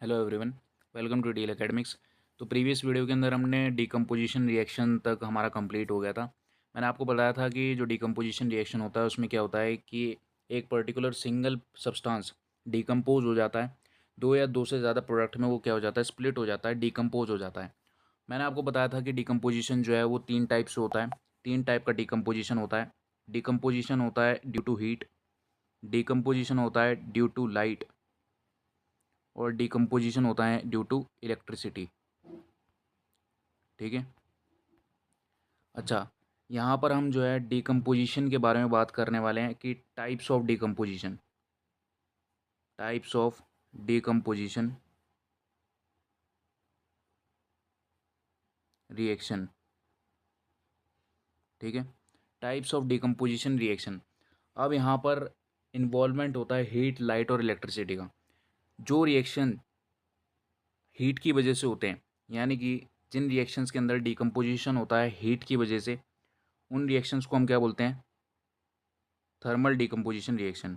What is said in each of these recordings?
Hello everyone, welcome to Deal Academics. तो previous video के अंदर हमने डिकम्पोजिशन रिएक्शन तक हमारा कंप्लीट हो गया था। मैंने आपको बताया था कि जो डिकम्पोजिशन रिएक्शन होता है उसमें क्या होता है कि एक पर्टिकुलर सिंगल सब्सटेंस डिकम्पोज हो जाता है, दो या दो से ज़्यादा प्रोडक्ट में वो क्या हो जाता है, स्प्लिट हो जाता है, डिकम्पोज हो जाता है। मैंने आपको बताया था कि डिकम्पोजिशन जो है वो तीन टाइप से होता है। तीन टाइप का डिकम्पोजिशन होता है। डिकम्पोजिशन होता है ड्यू टू हीट, डिकम्पोजिशन होता है ड्यू टू लाइट, और डिकम्पोजिशन होता है ड्यू टू इलेक्ट्रिसिटी। ठीक है। अच्छा, यहाँ पर हम जो है डिकम्पोजिशन के बारे में बात करने वाले हैं कि types of decomposition, types of decomposition reaction. ठीक है, टाइप्स ऑफ डिकम्पोजिशन रिएक्शन। अब यहाँ पर इन्वॉल्वमेंट होता है हीट, लाइट और इलेक्ट्रिसिटी का। जो रिएक्शन हीट की वजह से होते हैं, यानी कि जिन रिएक्शंस के अंदर डिकम्पोजिशन होता है हीट की वजह से, उन रिएक्शंस को हम क्या बोलते हैं? Thermal decomposition reaction.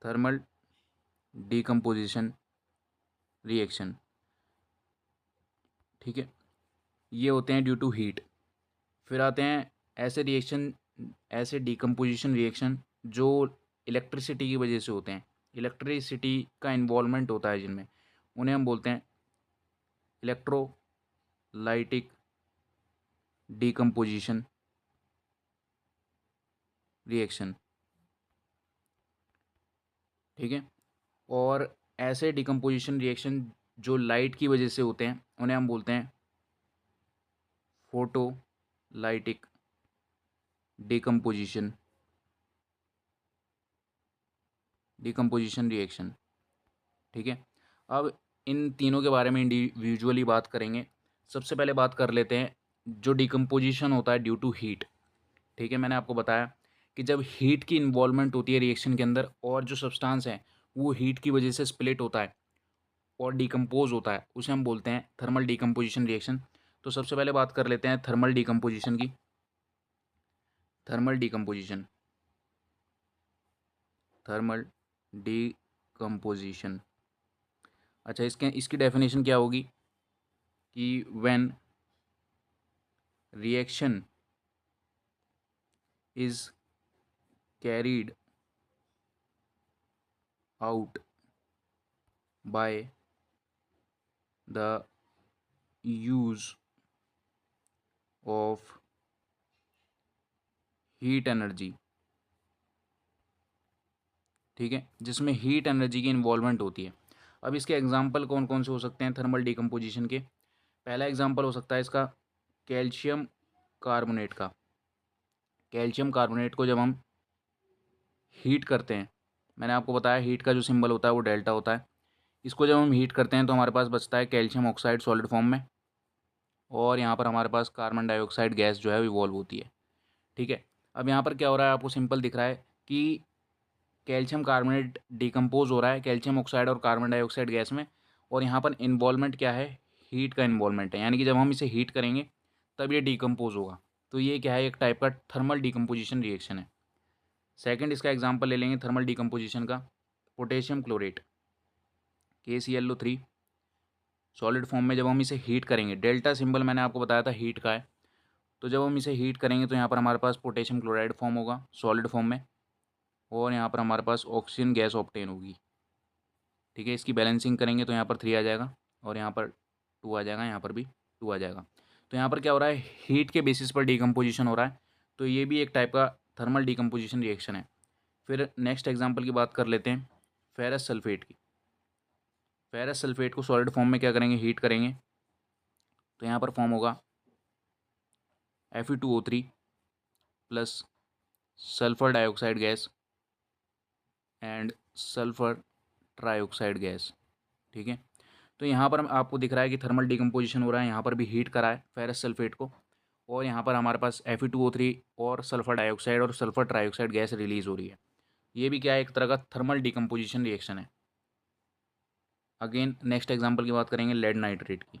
Thermal decomposition reaction. ठीक है, ये होते हैं ड्यू टू हीट। फिर आते हैं ऐसे रिएक्शन, ऐसे डिकम्पोजिशन रिएक्शन जो इलेक्ट्रिसिटी की वजह से होते हैं। इलेक्ट्रिसिटी का इन्वॉल्वमेंट होता है जिनमें, उन्हें हम बोलते हैं इलेक्ट्रोलाइटिक डिकम्पोजिशन रिएक्शन। ठीक है, और ऐसे डिकम्पोजिशन रिएक्शन जो लाइट की वजह से होते हैं उन्हें हम बोलते हैं फोटोलाइटिक डिकम्पोजिशन डिकम्पोजिशन रिएक्शन। ठीक है, अब इन तीनों के बारे में इंडिविजुअली बात करेंगे। सबसे पहले बात कर लेते हैं जो डिकम्पोजिशन होता है ड्यू टू हीट। ठीक है, मैंने आपको बताया कि जब हीट की इन्वॉल्वमेंट होती है रिएक्शन के अंदर और जो सब्सटेंस है वो हीट की वजह से स्प्लिट होता है और डिकम्पोज होता है, उसे हम बोलते हैं थर्मल डिकम्पोजिशन रिएक्शन। तो सबसे पहले बात कर लेते हैं थर्मल डिकम्पोजिशन की। Thermal decomposition, thermal decomposition. अच्छा, इसके इसकी डेफिनेशन क्या होगी कि when reaction is carried out by the use of heat energy। ठीक है, जिसमें हीट एनर्जी की इन्वॉल्वमेंट होती है। अब इसके एग्जांपल कौन कौन से हो सकते हैं थर्मल डिकम्पोजिशन के? पहला एग्जांपल हो सकता है इसका कैल्शियम कार्बोनेट का। कैल्शियम कार्बोनेट को जब हम हीट करते हैं, मैंने आपको बताया हीट का जो सिंबल होता है वो डेल्टा होता है। इसको जब हम हीट करते हैं तो हमारे पास बचता है कैल्शियम ऑक्साइड सॉलिड फॉर्म में, और यहाँ पर हमारे पास कार्बन डाइऑक्साइड गैस जो है इवॉल्व होती है। ठीक है, अब यहाँ पर क्या हो रहा है, आपको सिंपल दिख रहा है कि कैल्शियम कार्बोनेट डिकम्पोज हो रहा है कैल्शियम ऑक्साइड और कार्बन डाइऑक्साइड गैस में, और यहाँ पर इन्वॉल्वमेंट क्या है? हीट का इन्वॉल्वमेंट है, यानी कि जब हम इसे हीट करेंगे तब ये डिकम्पोज होगा। तो ये क्या है? एक टाइप का थर्मल डिकम्पोजिशन रिएक्शन है। सेकंड इसका एग्जांपल ले लेंगे थर्मल डिकम्पोजिशन का, potassium chlorate, KClO3 solid form में जब हम इसे हीट करेंगे, डेल्टा सिंबल मैंने आपको बताया था हीट का है, तो जब हम इसे हीट करेंगे तो यहाँ पर हमारे पास पोटेशियम क्लोराइड फॉर्म होगा सॉलिड फॉर्म में, और यहाँ पर हमारे पास ऑक्सीजन गैस ऑब्टेन होगी। ठीक है, इसकी बैलेंसिंग करेंगे तो यहाँ पर 3 आ जाएगा, और यहाँ पर 2 आ जाएगा, यहाँ पर भी 2 आ जाएगा। तो यहाँ पर क्या हो रहा है? हीट के बेसिस पर डिकम्पोजिशन हो रहा है। तो ये भी एक टाइप का थर्मल डिकम्पोजिशन रिएक्शन है। फिर नेक्स्ट एग्जाम्पल की बात कर लेते हैं फेरस सल्फेट की। फेरस सल्फेट को सॉलिड फॉर्म में क्या करेंगे? हीट करेंगे, तो यहाँ पर फॉर्म होगा Fe2O3 plus sulphur dioxide gas and sulphur trioxide gas. ठीक है, तो यहाँ पर आपको दिख रहा है कि थर्मल डिकम्पोजिशन हो रहा है, यहाँ पर भी हीट करा है फेरस सल्फेट को, और यहाँ पर हमारे पास Fe2O3 और सल्फर डाइऑक्साइड और सल्फर ट्राइऑक्साइड गैस रिलीज हो रही है। ये भी क्या है? एक तरह का थर्मल डिकम्पोजिशन रिएक्शन है। अगेन नेक्स्ट एग्जाम्पल की बात करेंगे लेड नाइट्रेट की,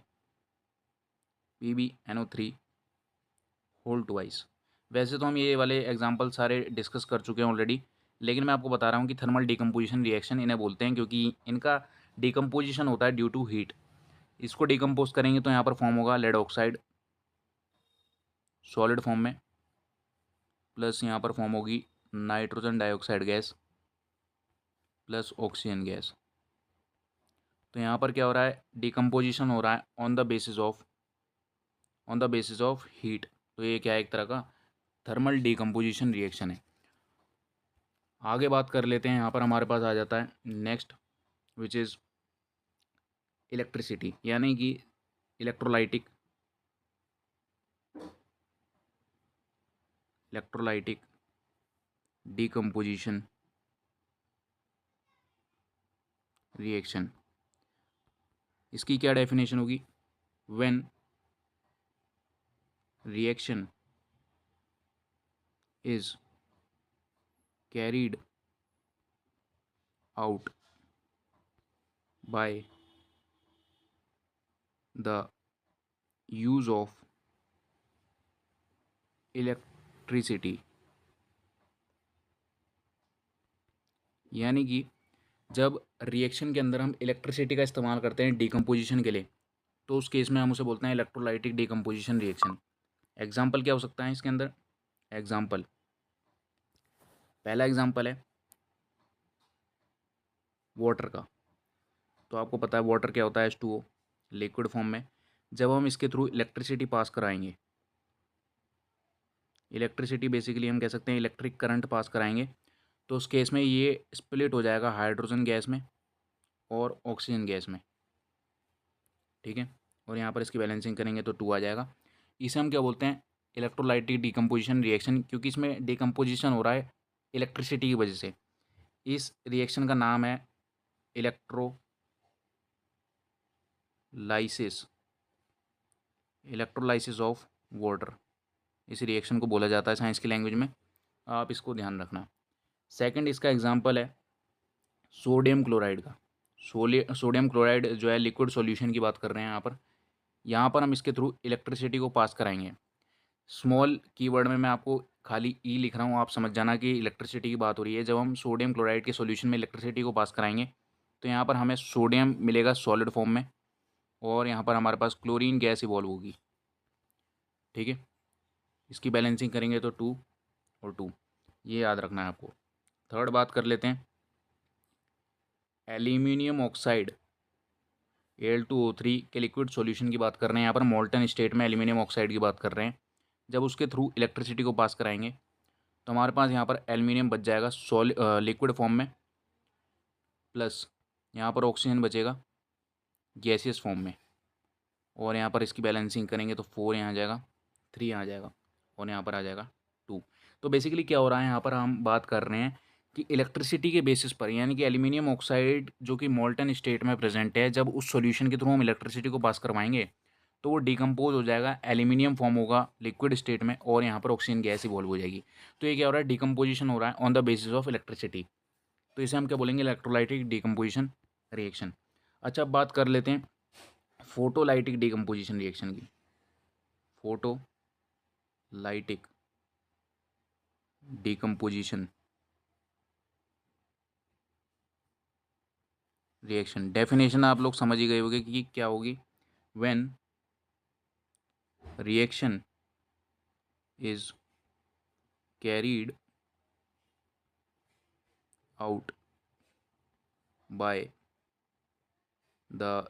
PbNO3 होल ट्वाइस। वैसे तो हम ये वाले एग्जाम्पल सारे डिस्कस कर चुके हैं ऑलरेडी, लेकिन मैं आपको बता रहा हूँ कि थर्मल डिकम्पोजिशन रिएक्शन इन्हें बोलते हैं क्योंकि इनका डिकम्पोजिशन होता है ड्यू टू हीट। इसको डिकम्पोज करेंगे तो यहाँ पर फॉर्म होगा लेड ऑक्साइड सॉलिड फॉर्म में, प्लस यहाँ पर फॉर्म होगी nitrogen dioxide gas plus oxygen gas. तो यहाँ पर क्या हो रहा है, डिकम्पोजिशन हो रहा है on the basis of heat. तो ये क्या है, एक तरह का थर्मल डिकम्पोजिशन रिएक्शन है। आगे बात कर लेते हैं, यहाँ पर हमारे पास आ जाता है नेक्स्ट विच इज़ इलेक्ट्रिसिटी, यानी कि इलेक्ट्रोलाइटिक डिकम्पोजिशन रिएक्शन। इसकी क्या डेफिनेशन होगी, when reaction is carried out by the use of electricity, यानी कि जब रिएक्शन के अंदर हम इलेक्ट्रिसिटी का इस्तेमाल करते हैं डिकम्पोजिशन के लिए, तो उस केस में हम उसे बोलते हैं इलेक्ट्रोलाइटिक डिकम्पोजिशन रिएक्शन। एग्जाम्पल क्या हो सकता है इसके अंदर, एग्जाम्पल, पहला एग्जाम्पल है वाटर का। तो आपको पता है वाटर क्या होता है, H2O लिक्विड फॉर्म में। जब हम इसके थ्रू इलेक्ट्रिसिटी पास कराएंगे, इलेक्ट्रिसिटी बेसिकली हम कह सकते हैं इलेक्ट्रिक करंट पास कराएंगे, तो उस केस में ये स्प्लिट हो जाएगा हाइड्रोजन गैस में और ऑक्सीजन गैस में, ठीक है। और यहाँ पर इसकी बैलेंसिंग करेंगे तो 2 आ जाएगा। इसे हम क्या बोलते हैं, इलेक्ट्रोलाइटिक डिकम्पोजिशन रिएक्शन, क्योंकि इसमें डिकम्पोजिशन हो रहा है इलेक्ट्रिसिटी की वजह से। इस रिएक्शन का नाम है इलेक्ट्रोलाइसिस ऑफ वाटर। इस रिएक्शन को बोला जाता है साइंस की लैंग्वेज में, आप इसको ध्यान रखना। सेकंड इसका एग्जांपल है सोडियम क्लोराइड का। सोडियम क्लोराइड जो है लिक्विड सॉल्यूशन की बात कर रहे हैं यहाँ पर हम इसके थ्रू इलेक्ट्रिसिटी को पास कराएंगे। स्मॉल कीवर्ड में मैं आपको खाली ई लिख रहा हूँ, आप समझ जाना कि इलेक्ट्रिसिटी की बात हो रही है। जब हम सोडियम क्लोराइड के सॉल्यूशन में इलेक्ट्रिसिटी को पास कराएंगे तो यहाँ पर हमें सोडियम मिलेगा सॉलिड फॉर्म में, और यहाँ पर हमारे पास क्लोरीन गैस इवॉल्व होगी, ठीक है। इसकी बैलेंसिंग करेंगे तो 2 और 2, ये याद रखना है आपको। थर्ड बात कर लेते हैं एल्यूमिनियम ऑक्साइड Al2O3 के लिक्विड सॉल्यूशन की बात कर रहे हैं। यहाँ पर मोल्टन स्टेट में एल्यूमिनियम ऑक्साइड की बात कर रहे हैं। जब उसके थ्रू इलेक्ट्रिसिटी को पास कराएंगे तो हमारे पास यहाँ पर एल्यूमिनियम बच जाएगा लिक्विड फॉर्म में, प्लस यहाँ पर ऑक्सीजन बचेगा गैसियस फॉर्म में, और यहाँ पर इसकी बैलेंसिंग करेंगे तो 4 यहाँ आ जाएगा, 3 यहाँ आ जाएगा, और यहाँ पर आ जाएगा 2। तो बेसिकली क्या हो रहा है, यहाँ पर हम बात कर रहे हैं कि इलेक्ट्रिसिटी के बेसिस पर, यानी कि एल्यूमिनियम ऑक्साइड जो कि मोल्टन स्टेट में प्रेजेंट है, जब उस सॉल्यूशन के थ्रू हम इलेक्ट्रिसिटी को पास करवाएंगे तो वो डिकम्पोज हो जाएगा, एल्यूमिनियम फॉर्म होगा लिक्विड स्टेट में, और यहाँ पर ऑक्सीजन गैस इवॉल्व हो जाएगी। तो ये क्या हो रहा है, डिकम्पोजिशन हो रहा है on the basis of electricity. तो इसे हम क्या बोलेंगे, इलेक्ट्रोलाइटिक डिकम्पोजिशन रिएक्शन। अच्छा, अब बात कर लेते हैं फोटोलाइटिक डिकम्पोजिशन रिएक्शन की। फोटोलाइटिक डिकम्पोजिशन रिएक्शन, डेफिनेशन आप लोग समझ ही गए होंगे कि क्या होगी, when reaction is carried out by the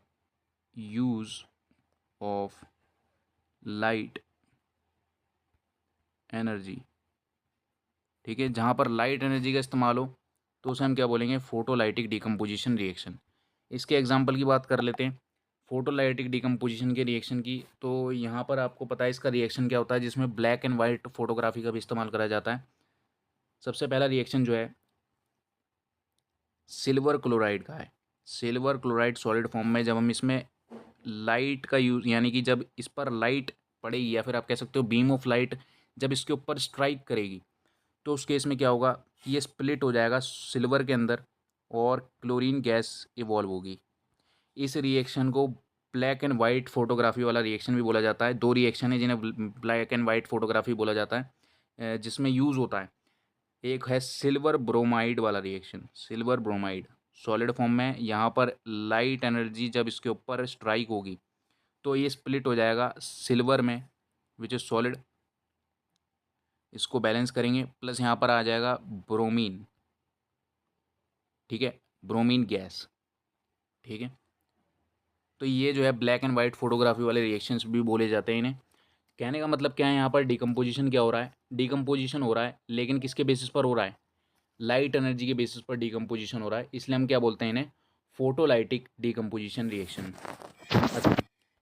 use of light energy, ठीक है। जहाँ पर लाइट एनर्जी का इस्तेमाल हो तो उसे हम क्या बोलेंगे, फोटोलाइटिक डिकम्पोजिशन रिएक्शन। इसके एग्जांपल की बात कर लेते हैं फोटोलाइटिक डिकम्पोजिशन के रिएक्शन की। तो यहाँ पर आपको पता है इसका रिएक्शन क्या होता है, जिसमें ब्लैक एंड वाइट फोटोग्राफी का भी इस्तेमाल करा जाता है। सबसे पहला रिएक्शन जो है सिल्वर क्लोराइड का है। सिल्वर क्लोराइड सॉलिड फॉर्म में जब हम इसमें लाइट का यूज़, यानी कि जब इस पर लाइट पड़ेगी, या फिर आप कह सकते हो बीम ऑफ लाइट जब इसके ऊपर स्ट्राइक करेगी, तो उस केस में क्या होगा कि ये स्प्लिट हो जाएगा सिल्वर के अंदर और क्लोरीन गैस इवॉल्व होगी। इस रिएक्शन को ब्लैक एंड वाइट फोटोग्राफी वाला रिएक्शन भी बोला जाता है। 2 रिएक्शन है जिन्हें ब्लैक एंड वाइट फोटोग्राफी बोला जाता है, जिसमें यूज़ होता है। एक है सिल्वर ब्रोमाइड वाला reaction, silver bromide, solid form में, यहाँ पर लाइट एनर्जी जब इसके ऊपर स्ट्राइक होगी तो ये स्प्लिट हो जाएगा सिल्वर में विच इज़ सॉलिड, इसको बैलेंस करेंगे, प्लस यहाँ पर आ जाएगा ब्रोमीन, ठीक है, ब्रोमीन गैस, ठीक है। तो ये जो है ब्लैक एंड वाइट फोटोग्राफी वाले रिएक्शंस भी बोले जाते हैं इन्हें। कहने का मतलब क्या है, यहाँ पर डिकम्पोजिशन क्या हो रहा है, डिकम्पोजिशन हो रहा है, लेकिन किसके बेसिस पर हो रहा है, लाइट एनर्जी के बेसिस पर डिकम्पोजिशन हो रहा है, इसलिए हम क्या बोलते हैं इन्हें, फोटोलाइटिक डिकम्पोजिशन रिएक्शन। अच्छा,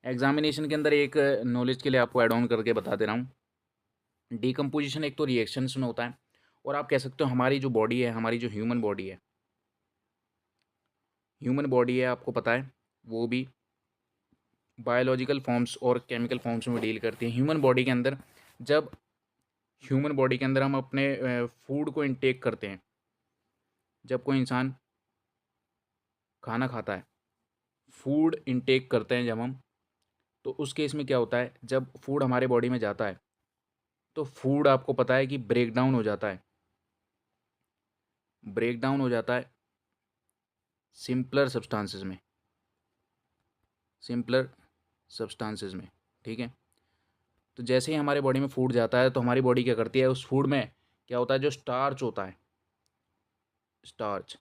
एग्जामिनेशन के अंदर एक नॉलेज के लिए आपको एड ऑन करके बता दे रहा हूँ, डिकम्पोजिशन एक तो रिएक्शंस में होता है, और आप कह सकते हो हमारी जो बॉडी है, हमारी जो ह्यूमन बॉडी है, आपको पता है वो भी बायोलॉजिकल फॉर्म्स और केमिकल फॉर्म्स में डील करती है। ह्यूमन बॉडी के अंदर जब ह्यूमन बॉडी के अंदर हम अपने फूड को इनटेक करते हैं, जब कोई इंसान खाना खाता है, फूड इनटेक करते हैं जब हम, तो उस केस में क्या होता है, जब फूड हमारे बॉडी में जाता है तो फूड आपको पता है कि ब्रेक डाउन हो जाता है, सिंपलर सब्सटेंसेस में, ठीक है। तो जैसे ही हमारे बॉडी में फूड जाता है तो हमारी बॉडी क्या करती है, उस फूड में क्या होता है, जो स्टार्च होता है, स्टार्च,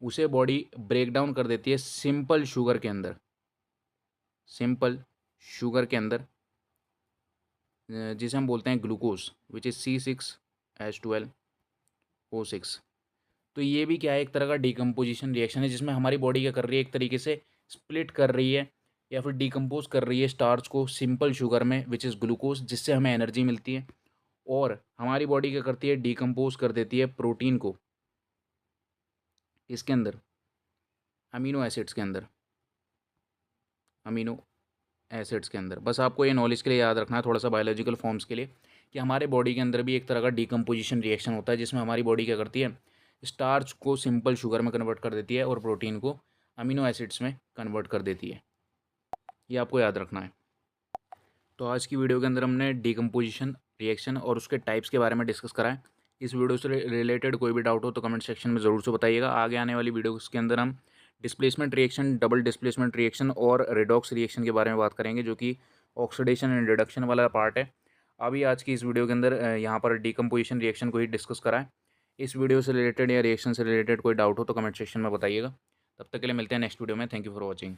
उसे बॉडी ब्रेक डाउन कर देती है सिंपल शुगर के अंदर, जिसे हम बोलते हैं ग्लूकोज विच इज़ C6H12O6। तो ये भी क्या है, एक तरह का डिकम्पोजिशन रिएक्शन है, जिसमें हमारी बॉडी क्या कर रही है, एक तरीके से स्प्लिट कर रही है या फिर डिकम्पोज कर रही है स्टार्च को सिंपल शुगर में विच इज़ ग्लूकोज, जिससे हमें एनर्जी मिलती है। और हमारी बॉडी क्या करती है, डिकम्पोज कर देती है प्रोटीन को, इसके अंदर अमीनो एसिड्स के अंदर। बस आपको ये नॉलेज के लिए याद रखना है, थोड़ा सा बायोलॉजिकल फॉर्म्स के लिए, कि हमारे बॉडी के अंदर भी एक तरह का डिकम्पोजिशन रिएक्शन होता है, जिसमें हमारी बॉडी क्या करती है, स्टार्च को सिंपल शुगर में कन्वर्ट कर देती है और प्रोटीन को अमीनो एसिड्स में कन्वर्ट कर देती है। ये आपको याद रखना है। तो आज की वीडियो के अंदर हमने डिकम्पोजिशन रिएक्शन और उसके टाइप्स के बारे में डिस्कस करा है। इस वीडियो से रिलेटेड कोई भी डाउट हो तो कमेंट सेक्शन में ज़रूर से बताइएगा। आगे आने वाली वीडियोस के अंदर हम displacement reaction, double displacement reaction और रेडॉक्स रिएक्शन के बारे में बात करेंगे, जो कि ऑक्सीडेशन एंड रिडक्शन वाला पार्ट है। अभी आज की इस वीडियो के अंदर यहाँ पर डिकम्पोजिशन रिएक्शन को ही डिस्कस करा है। इस वीडियो से रिलेटेड या रिएक्शन से रिलेटेड कोई डाउट हो तो कमेंट सेक्शन में बताइएगा। तब तक के लिए मिलते हैं नेक्स्ट वीडियो में। Thank you for watching.